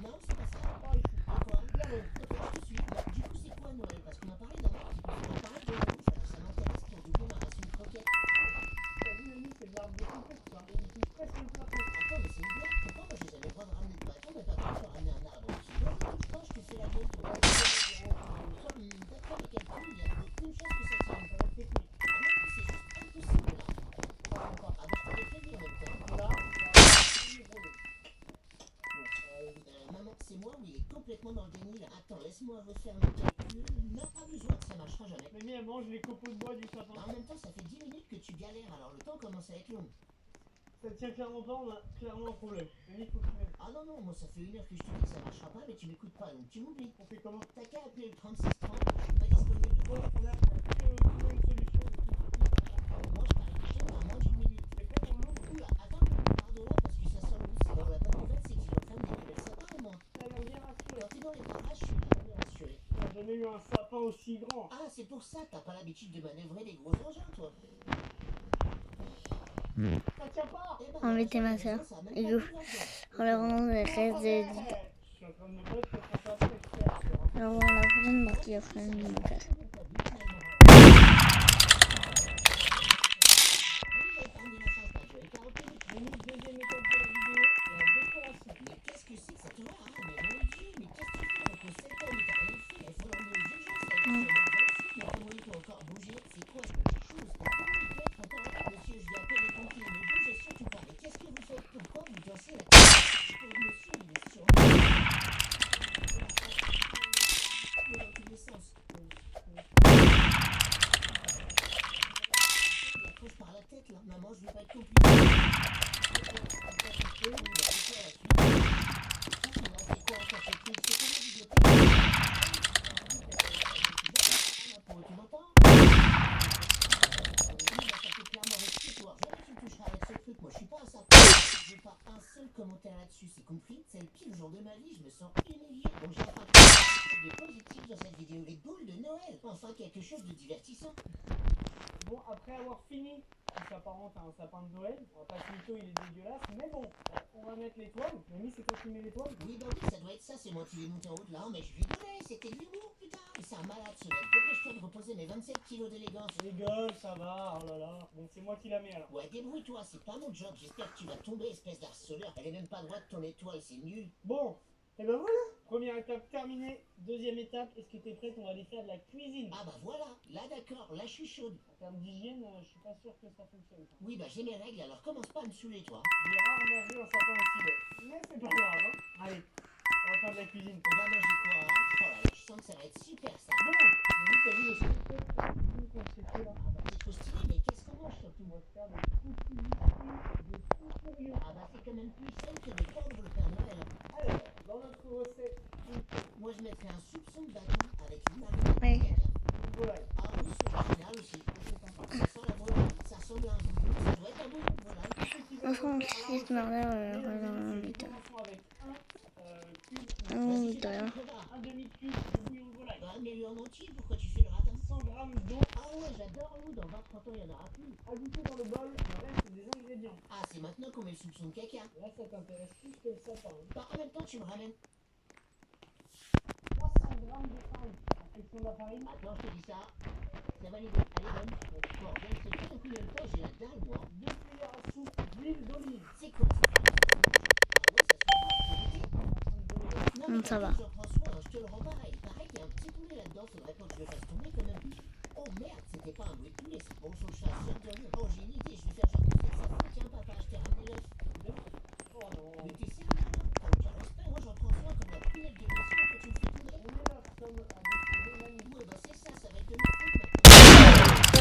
Non, c'est pas ça. Ah, ici. Et quoi? Ok, je te suis. Du coup, c'est quoi Noël? Parce qu'on m'a parlé d'un arbre qui peut apparaître de la bouche, alors ça m'intéresse pour doubler ma ration de croquettes. T'as vu, Mamie, c'est de l'arbre de complexe, ça. Il touche presque le plafond. Attends, mais c'est une blague. Pourquoi moi j'ai jamais le droit de ramener de bâton, mais pas pour ramener un arbre? Si moi je touche pas, je te fais la gueule. D'accord, mais quel coup, il y a aucune chance que ça tienne. Ça va être technique. Ah non, c'est juste impossible là. Ah bah je t'avais prévenu en même temps. Là, on va Maman, c'est moi ou il est complètement dans le déni là? Attends, laisse-moi refaire mon calcul. Non, pas besoin, ça marchera jamais. Mamie, elle mange les copeaux de bois du sapin. En même temps, ça fait 10 minutes que tu galères, alors le temps commence à être long. Ça tient clairement pas, on a clairement un problème. Mamie, faut que tu m'aides. Ah non, non, moi ça fait 1 heure que je te dis que ça marchera pas, mais tu m'écoutes pas, donc tu m'oublies. On fait comment? T'as qu'à appeler le 3630, je suis pas disponible. Bon, on a presque trouvé une solution. Moi je parie que j'ai dans moins d'une minute. C'est prêt pour l'eau? Oula, attends, pardon là parce que ça sent le mousse. Alors la bonne nouvelle c'est qu'ils ont fait décoller le sapin au moins. Elle a bien rassuré. Quand t'es dans les parages, je suis jamais rassuré. On a jamais eu un sapin aussi grand. Ah, c'est pour ça, t'as pas l'habitude de manœuvrer des gros engins, toi. Ça tient pas. Eh ben, Embêter ma soeur. ça a même Et pas go. pris longtemps. On leur rend le reste de... Je suis en train de me battre contre un sapin expert. Alors on la prochaine partie après le montage. Mamie, deuxième étape de la vidéo, la décoration. Mais qu'est-ce que c'est que cette horreur? Ah, mais mon Dieu, mais qu'est-ce que tu fais avec le sapin? Mais t'as rien fait, il faut l'emmener aux urgences. Mais comment il peut encore bouger? C'est quoi cette chose? Comment il peut être encore là? Monsieur, je vais appeler les pompiers, ne bougez surtout pas. Mais qu'est-ce que vous faites? Pourquoi vous dansez la tête? Pauvre monsieur, il est sur dans tous les sens. Il approche par la tête là. Maman, je veux pas être compliqué. Commentaire là-dessus, c'est compris. C'est le pire jour de ma vie, je me sens humilié. Bon, j'ai pas quelque chose de positif dans cette vidéo. Les boules de Noël, enfin quelque chose de divertissant. Bon, après avoir fini, qui s'apparente à un sapin de Noël, on va pas se mytho, il est dégueulasse, mais bon, on va mettre l'étoile. Mamie, c'est toi qui mets l'étoile? Oui, bah oui, ça doit être ça, c'est moi qui l'ai monté en haut de là, mais je rigolais, c'était de l'humour, putain. Mais c'est un malade ce mec, dépêche-toi de reposer mes 27 kilos d'élégance. Rigole, ça va, oh là là. Bon, c'est moi qui la mets alors. Ouais, débrouille-toi, c'est pas mon job, j'espère que tu vas tomber, espèce d'harceleur. Elle est même pas droite ton étoile, c'est nul. Bon, et ben voilà. Première étape terminée. Deuxième étape, est-ce que t'es prête? On va aller faire de la cuisine. Ah bah voilà, là d'accord, là je suis chaude. En termes d'hygiène, je suis pas sûr que ça fonctionne. Ça. Oui, bah j'ai mes règles, alors commence pas à me saouler, toi. J'ai rarement vu un sapin aussi bête. Mais c'est pas grave, hein. Allez, on va faire de la cuisine. On va manger quoi, hein? Oh là là, je sens que ça va être super ça. Bon, Mamie, t'as vu le spectacle qu'on s'est fait là? Ah bah c'est trop stylé, mais qu'est-ce qu'on mange surtout? On va faire des coquilles de fou furieux. Ah bah c'est quand même plus simple que de pendre le Père Noël. Alors, dans notre recette, Moi je mettrais un soupçon de bâton avec une marinade de Oui. caca. une volaille. Ah oui, c'est original aussi. Ça sent la volaille, ça ressemble à un boudin, ça doit être un boudin de volaille. On se rend si je m'en vais dans le montage. Commençons avec Oh, Vas-y, de rien. un demi-cube de bouillon de volaille. Bah mets-le en entier, pourquoi tu fais le ratin? 100 g d'eau. Ah ouais, j'adore l'eau, dans 20-30 ans il y en aura plus. Ajoutez dans le bol le reste des ingrédients. Ah, c'est maintenant qu'on met le soupçon de caca. Là, ça t'intéresse plus que le sapin. Hein. Bah en même temps tu me ramènes. 300 g de farine. Affection de la farine. Attends, je te dis ça. C'est validé, elle est bonne. Bon, bien, c'est pas depuis le temps, j'ai la dalle moi. 2 cuillères à soupe d'huile d'olive. C'est quoi ça? Ah ouais, ça se fait pas. Ça va. J'en prends soin, je te le rends pareil. Pareil qu'il y a un petit poulet là-dedans, faudrait pas que je le fasse tomber quand même. Oh merde, c'était pas un bruit de poulet, c'est bon son chasseur de rire. Oh, j'ai une idée, je vais faire genre que c'est ça. Tiens papa, je t'ai ramené l'œuf. Oh non. Mais t'es sérieux, hein? T'as aucun respect, moi j'en prends soin comme la pinette de vaisseau, toi tu me fais tourner. On est là, comme à décider magnifique. Ouais, bah c'est ça, ça va être de ma faute maintenant.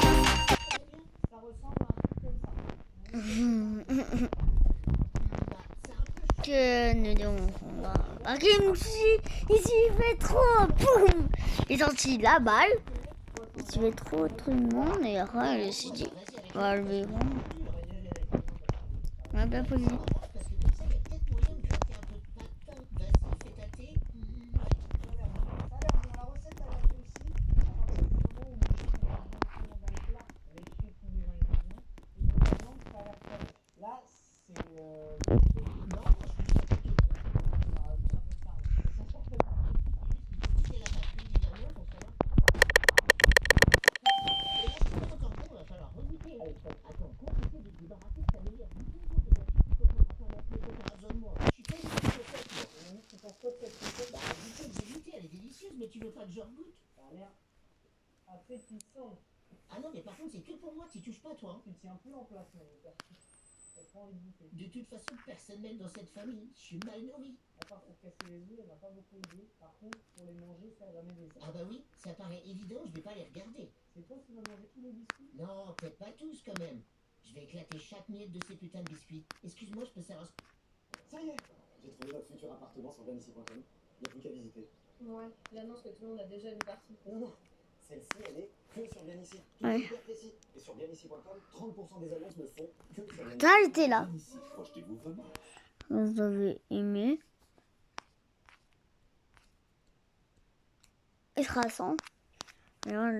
Ça ressemble à un truc comme ça. Bah, c'est un peu Que nous devons combat. Ah, il fait trop. Boum. Il est sorti la balle. Il fait trop tout le monde. Et après, il s'est dit, on va le vivre. On a bien posé. parce que comme ça, il y a peut-être moyen de gratter un peu de pâte. Vas-y, fais ta thé. Ça a l'air bon, la recette a l'air réussie. À partir du moment où le chien est directement dans le plat avec tous les ingrédients, et que la viande, ça a l'air prêt. Là, c'est quelque chose de Non, moi je trouve ça plutôt bon. ça rajoute un peu de farine. Ça sort très bien. Il y a la pâte régulièrement pour savoir. Et là, c'est pas encore bon, il va falloir regoûter. Allez, stop. Attends, compliqué de te débarrasser de ta meilleure bouteille de tes gâteaux qui commencent à faire la clé. T'as besoin de moi. Je suis pas une petite coquette, moi. Oui, c'est pour toi cette recette. Bah, la bouteille, j'ai goûté, elle est délicieuse, mais tu veux pas que je regoute? Ça a l'air appétissant. Ah non, mais par contre, c'est que pour moi, tu touches pas, toi. Hein. Tu tiens plus en place, mon père. T'as pas envie de bouffer. De toute façon, personne m'aime dans cette famille. Je suis mal nourri. À part pour casser les œufs, elle n'a pas beaucoup d'œufs. Par contre, pour les manger, ça va m'aider. Ah bah oui, ça paraît évident, je vais pas les regarder. C'est toi qui vas manger tous les biscuits? Non, peut-être pas tous quand même. Je vais éclater chaque miette de ces putains de biscuits. Excuse-moi, je peux savoir ce... Ça y est, j'ai trouvé notre futur appartement sur Vanici.com. Il n'y a plus qu'à visiter. Ouais, j'annonce que tout le monde a déjà vu partie. Non, non, celle-ci, elle est que sur Vianici. Tout Ouais. est hyper précis. Et sur Vianici.com, 30% des annonces ne font que sur Vianici. Ça, j'étais là. Vianici, projetez-vous vraiment. Vous avez aimé. Il sera 100. Et là,